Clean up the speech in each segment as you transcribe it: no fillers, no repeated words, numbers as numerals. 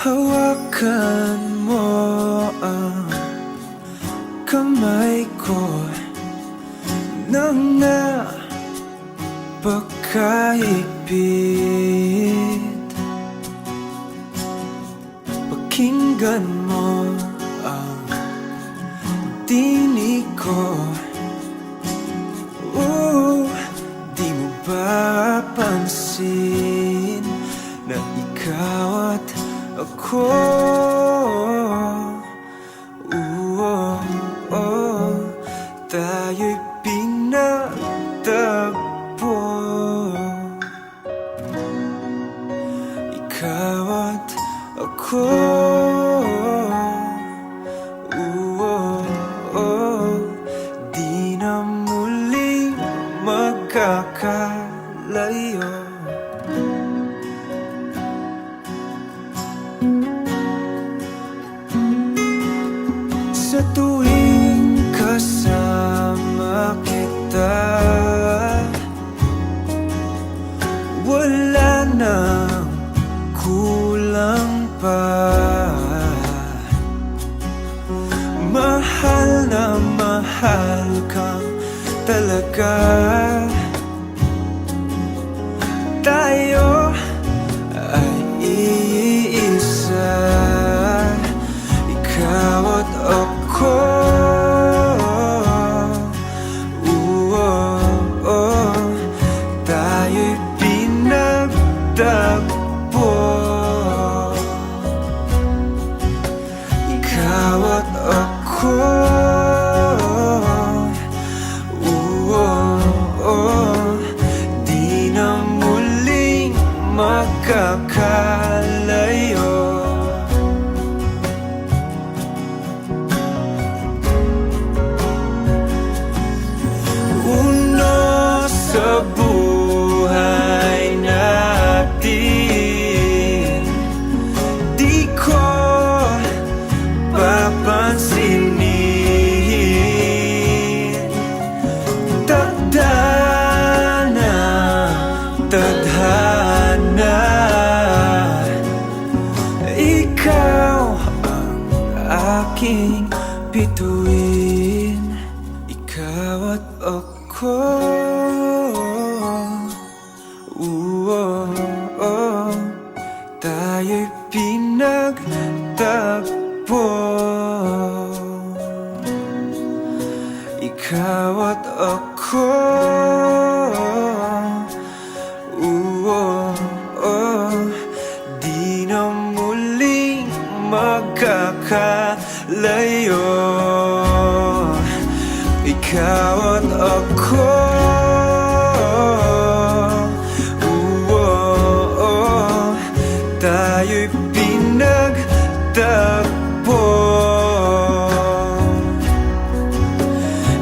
Hawakan mo ang kamay ko nang napakahigpit. Pakinggan mo ang tinig ko. Di mo ba pansin na ikaw at ako? Tayo'y pinagtagpo. Ikaw at ako. Di na muling magkakalayo. Sa tuwing kasama kita, wala nang kulang pa. Mahal na mahal kang talaga. Tayo ay iisa, ikaw at ako. Tayo'y pinagtagpo. Ikaw at ako. Di na muling magkakalayo. Sa buhay natin, di ko papansinin. Tadhana, tadhana, ikaw ang aking bituin. Ikaw at ako. Tayo'y pinagtagpo. Ikaw at ako. Di na muling magkakalayo. Ikaw at ako. Tayo'y pinagtagpo.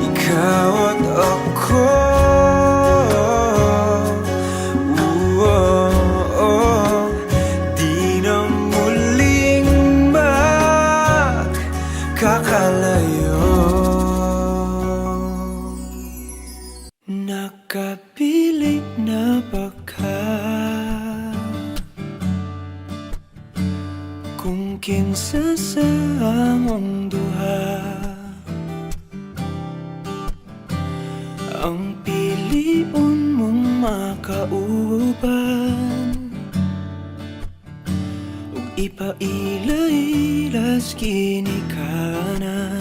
Ikaw at ako. Di na muling magkakalayo. Nakapilit na baka kung kinsa sa among duha ang piliun mong makauban, ug ipailailas ginikanan.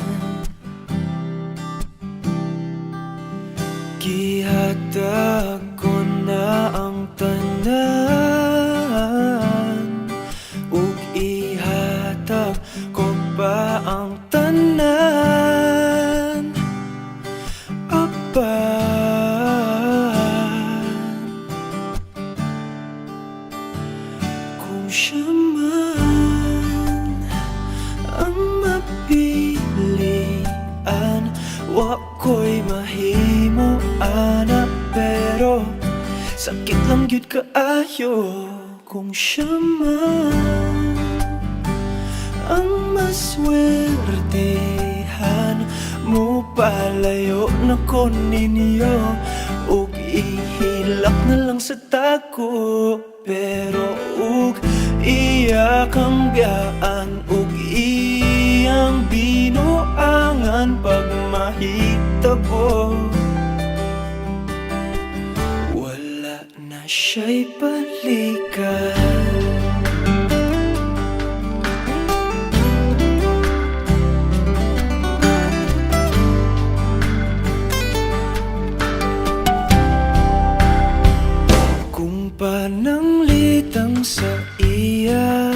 Gihatag ko na ang tanan, ug ihatag ko pa ang tanan. Kung siya man ang mapilian, wa ko'y mahimo ana, pero sakit lang gyud kaayo. Kung siya man ang maswertehan, mo palayo na ko ninyo, ug ihilak na lang sa tako. Pero ug iya kang biyaan ug iyang binuangan pag mahitabo. Wala na siya'y balikan. Pananglitang sa iya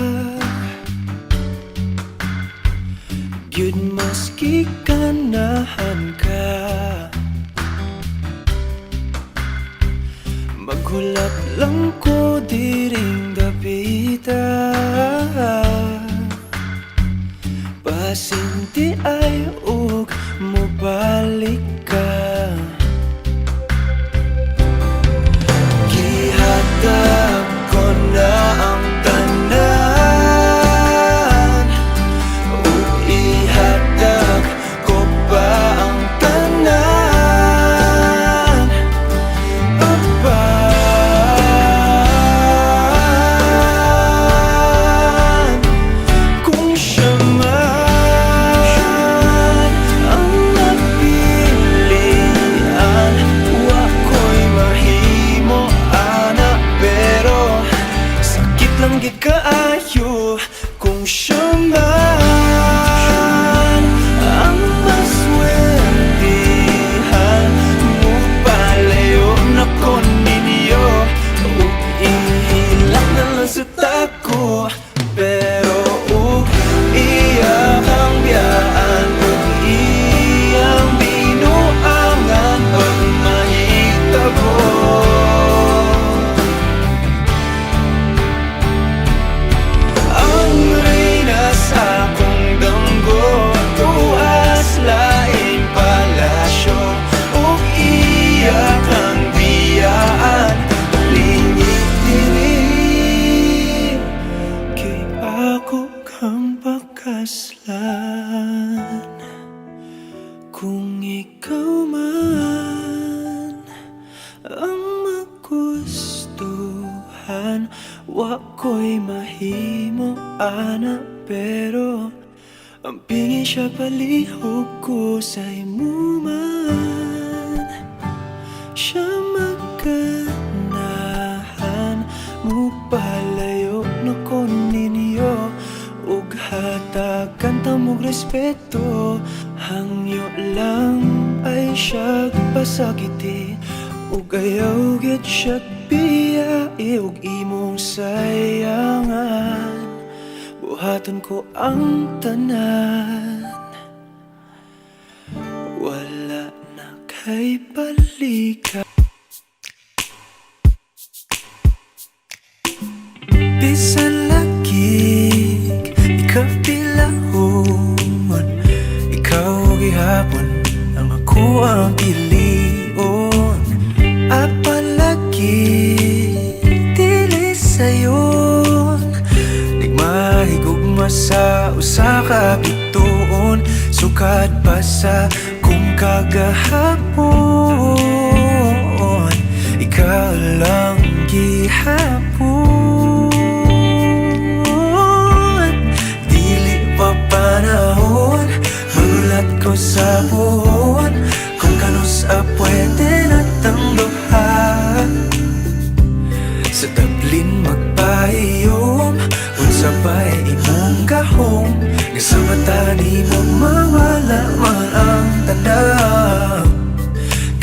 gyud maski ganahan ka, maghulat lang ko diring dapita. Pasinti ay ug mobalik ka. Gihatag ko na ang tanan ug ihatag ko pa ang tanan. Apan kung siya man ang napilian, wa ko'y mahimo ana, pero sakit lang gid kaayo kung siya man ang maswertihan. Mupalayo na ko ninyo ug ihilak na lang sa tako, pero iya kang biyaan ug iyang binuangan pag mahitabo. Ang reyna sa akong damgo tuas laing palasyo ug iya kang biyaan lingit diri. Kay ako kang pakaslan kung ikaw man ang magustuhan. Wa ko'y mahimo ana, pero ang pingin siya palihog ko sa imo man. Siya maganahan, mupalayo na ko ninyo ug hatagan ta mog respeto. Hangyo lang ay siya pasakiti ug ayaw gyud siya biyai ug imong sayangan. Buhaton ko ang tanan, wala na kay balikan. Bisan lagig ikapilahon, ikaw gihapon ang ako ang pilion. Apalagi dili sayon, nigmahigugma sa usa ka bituon. Sukad pa sa kung kagahapon, ikaw lang gihapon. Dili pa panahon, magulat ko sa buhon kung kanus pwede natang duha. Sa tablin magpahiyom, unsa ba'y imong gahom, nga sa mata ni mo mawala man ang tanaw.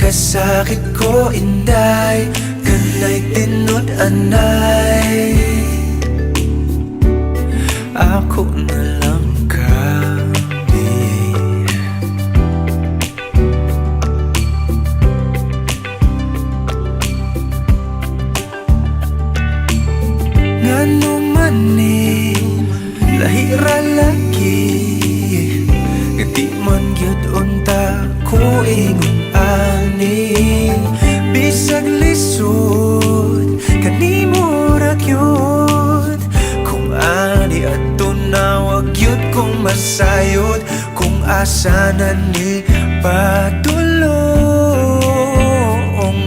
Kasakit ko inday, kanay tinod anay, ako na lang kami. Ngano man ni lahira lagi, nga di man gyud unta ko ingon ani. Bisag lisod kanimo ra gyud, kung ani adto na wag gyud kong masayod. Kung asa na ni padulong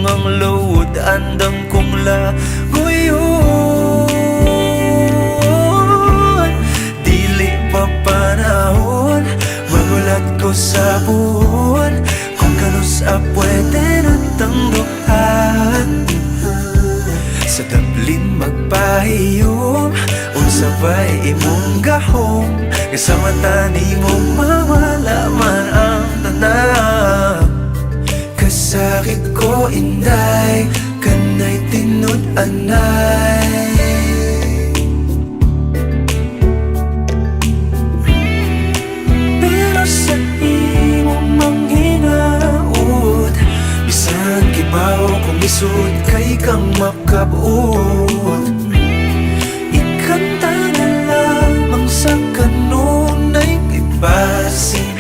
ang load andam kong laguyon. sabay imong gahom, kasama tani mo mawala man ang tanan. Kasakit ko inday, kanay tinud anay. Pero sa imong manghinaot, bisan kibaw kung isod kay kang makabuot. Ikanta na lamang sa kanunay ibasin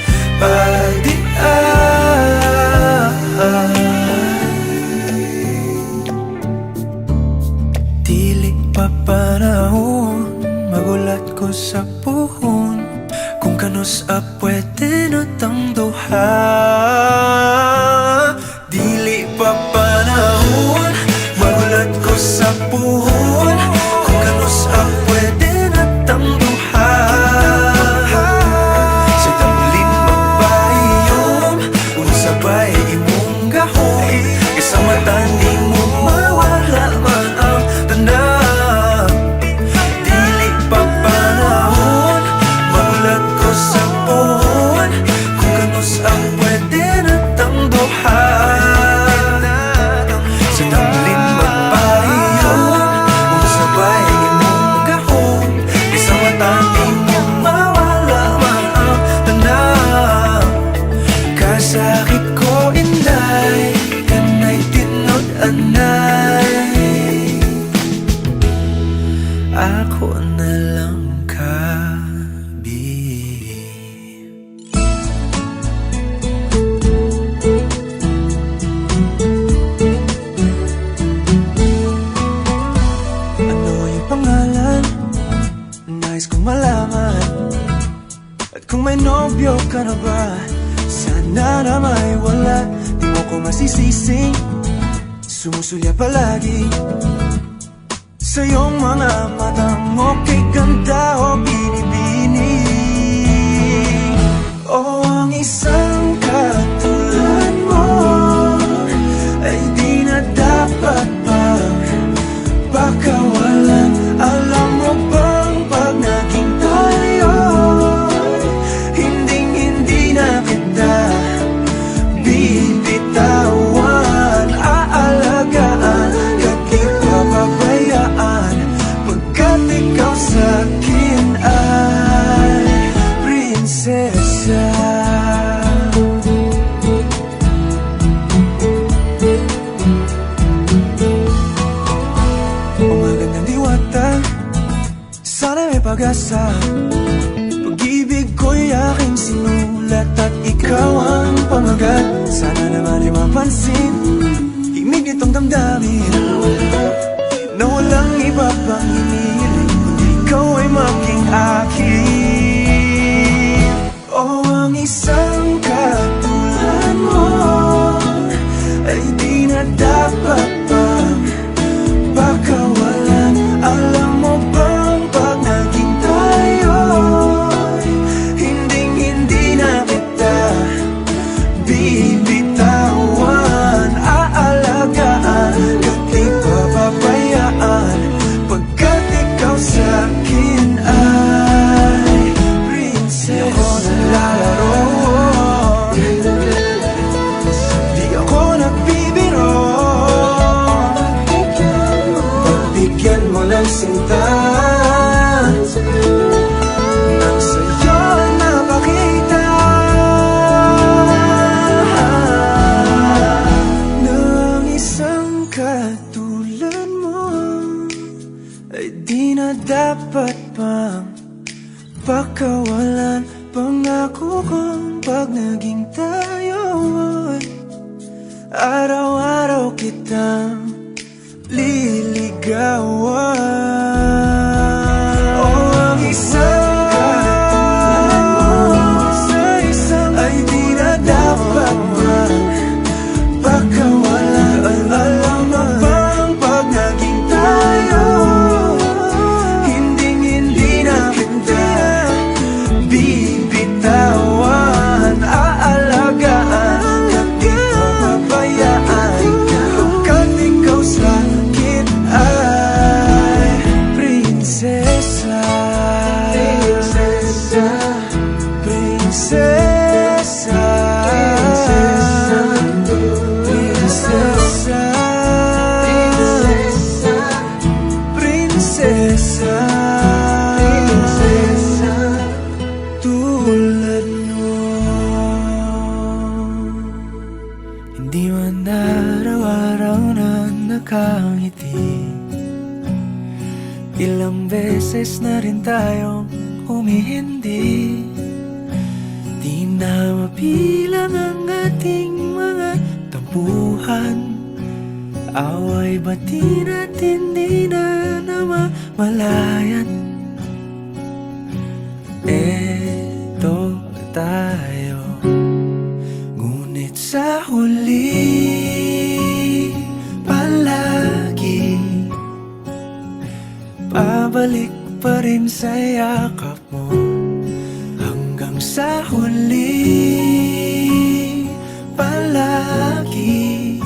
dili pa panahon, magulat ko sa puhon, kung kanos pwede na tang duha. Dili pa panahon, magulat ko sa puhon, kung kanos pwede na tang duha. Sa tamlin magbayom, kung sabay imong gahom, kasama tani mo mawala man ang tanan. Dili pa panahon, magulat ko sa puhon, kung kanos pwede na tang duha. Sa tamlin magbayom, kung sabay imong gahom, kasama tani mo mawala man ang tanan. Kasakit ko inday, kanay tinud anay. Ako na lang kabi. Ano yung pangalan? Nais kong malaman. At kung may nobyo ka na ba, sana na may wala. Di mo ko masisising, sumusulya palagi sa iyong mga matang okay ganda o binibini. O ang isang katulad mo ay di na dapat bang pakawalan. Alam mo bang pag naging tayo, hindi na kita bibitawan. Aalagaan, kahit papabayaan, pagkat ikaw sa'kin ay prinsesa. O magandang diwata, sana may pag-asa. Pag-ibig ko'y aking sinulat at ikaw ang pamagat. Sana naman ay mapansin himig nitong damdamin na walang iba pang hinihiling kundi ikaw ay maging akin. O ang isang katulad mo ay di na dapat pang pakawalan. Alam mo bang pag naging tayo, hindi na kita bibitawan. Aalagaan, kahit papabayaan, pagkat ikaw sa'kin ay prinsesa. Di ako naglalaro, di ako nagbibiro. Pagbigyan mo ng sinta, nang sa'yo napakita ng isang katulad mo ay di na dapat pang pakawalan. Pangako kong pag naging tayo ay araw-araw kitang liligawan. O ang isang katulad mo ay di na dapat pakawalan. Alam mo bang pag naging tayo, hindi na kita bibitawan. Aalagaan, kahit papabayaan, pagkat ngiti. Ilang beses na rin tayong humihindi. Di na mabilang ang ating mga tampuhan. Away bati natin di na namamalayan. Eto tayo, ngunit sa huli palagi pabalik pa rin sa yakap mo. Hanggang sa huli palagi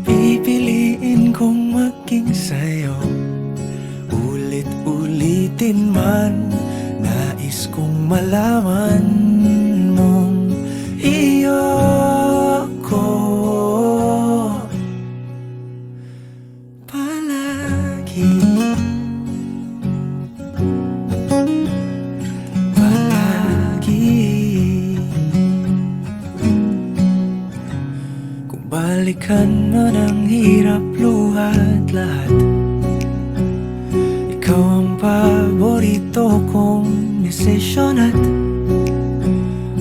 pipiliin kong maging sa'yo. Ulit-ulitin man, nais kong malaman mong iyo ko palagi. Kung balikan man ang hirap, luha at lahat, ikaw ang paborito kong desisyon. At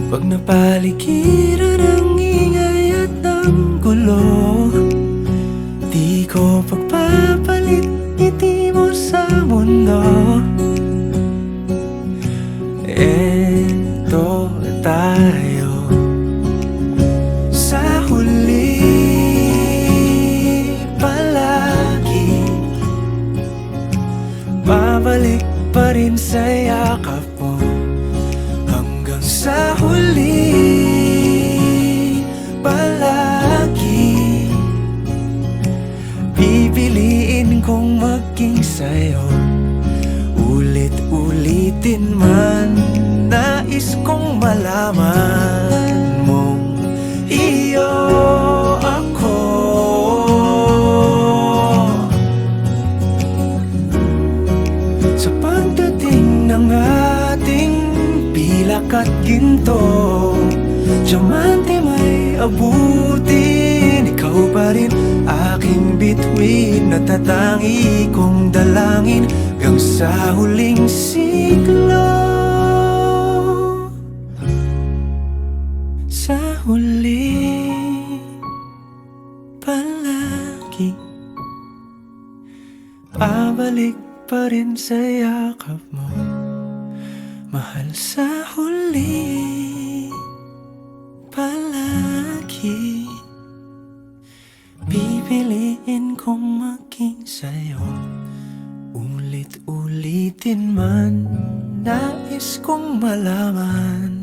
pag napaligiran ang ingay at ang gulo, di ko pagpapalit ngiti mo sa mundo. Eto tayo, sa huli palagi babalik pa rin sa yakap mo. Hanggang sa huli palagi pipiliin kong maging sa'yo. Ulit-ulitin man, nais kong malaman mong iyo ako. Sa pagdating ng ating pilak at ginto, diamante may abutin, ikaw pa rin aking bituin. Natatangi kong dalangin hanggang sa huling siglo. Sa huli palagi pabalik pa rin sa yakap mo, mahal. Sa huli palagi pipiliin kong maging sa'yo. Ulit-ulitin man, nais kong malaman